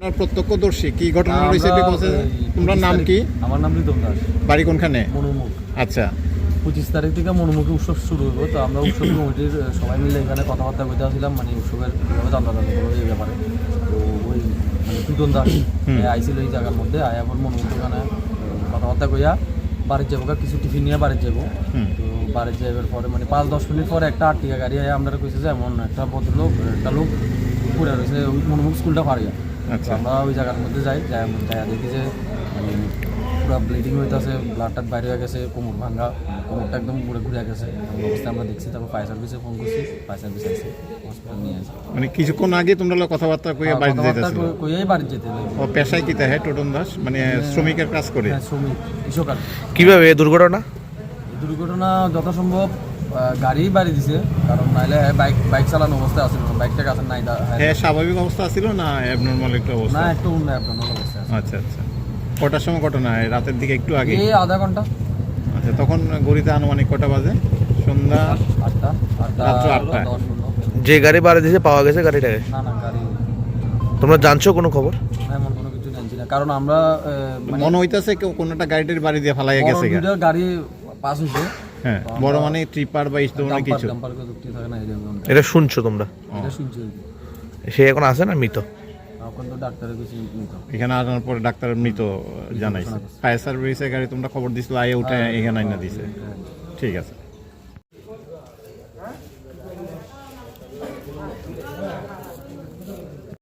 আপনার প্রত্যক্ষদর্শী কি ঘটনা হয়েছে একটু বলতে? তোমার নাম কি? আমার নাম রিতম দাস। বাড়ি কোনখানে? মনোমুখ। আচ্ছা, 25 তারিখ থেকে মনোমুখী উৎসব শুরু হইব। তো আমরা উৎসব কমিটির সবাই মিলে এখানে কথাবার্তা বলতে আসছিলাম, মানে উৎসবের কীভাবে চান্দা করবো এই ব্যাপারে। তো ওই মানে রিতম দাস আইছিল এই জায়গার মধ্যে, আয়াপুর মনোমুখ এখানে কথাবার্তা কইয়া বাড়ির যাবো, কিছু টিফিন নিয়ে বাড়ির যাবো। তো বাড়ির যাবার পরে মানে 5-10 মিনিট পরে একটা আর্টিকা গাড়ি আয় আমরা কইছে যে এমন একটা ভদ্রলোক একটা লোক পড়ে রয়েছে ওই মনোমুখ স্কুলটা পাড়িয়া। তো আমরা ওই জায়গার মধ্যে যাই দেখি যে মানে পুরো ব্লিডিং হইতেছে, ব্লাডটা বাইরে হয়ে গেছে, কোমর ভাঙা, কোমরটা একদম ঘুরে ঘুরে গেছে এমন অবস্থায় আমরা দেখছি। তারপর ফায়ার সার্ভিসে ফোন করছি, ফায়ার সার্ভিস আসছে, হসপিটাল নিয়ে আসে। মানে কিছুক্ষণ আগে তোমরা কথাবার্তা কইয়া বাড়িতে যাইতেছিল? কইয়াই বাড়ি যেতে। ও পেশায় কি তাহে টোটন দাস? মানে শ্রমিকের কাজ করে? হ্যাঁ, শ্রমিক, কৃষক। কিভাবে এই দুর্ঘটনা? দুর্ঘটনা যথাসম্ভব গাড়ি বাড়ি দিছে, কারণ নাইলে বাইক চালানো অবস্থায় আসছিল না, বাইকটা কাছে নাই। হ্যাঁ, স্বাভাবিক অবস্থা ছিল না অ্যাবনর্মাল একটা অবস্থা? না, একটু অ্যাবনর্মাল অবস্থা আছে। আচ্ছা আচ্ছা, কটার সময় ঘটনা? রাতের দিকে একটু আগে? এই আধা ঘন্টা। আচ্ছা, তখন গড়িতে আনুমানিক কটা বাজে? সন্ধ্যা 8টা। রাত্র 8টা। যে গাড়ি বাড়ি দিয়েছে পাওয়া গেছে গাড়িটাকে? না গাড়ি তোমরা জানছো কোনো খবর? এমন কোনো কিছু জানছি না, কারণ আমরা মনে হইতেছে কোনোটা গাড়ির বাড়ি দিয়ে ফালাইয়া গেছে। গাড়ি পাস হয়েছে। হ্যাঁ, বড় মানে ট্রিপার বা এই ধরনের কিছু? এটা শুনছো তোমরা? এটা শুনছি। সে এখন আছে না মৃত? এখন তো ডাক্তারের কিছু মৃত। এখানে আসার পরে ডাক্তার মৃত জানাইছে। ফায়ার সার্ভিসের গাড়ি তোমরা খবর দিছিল, আইয়া উঠে এখানে আইনা দিছে? ঠিক আছে।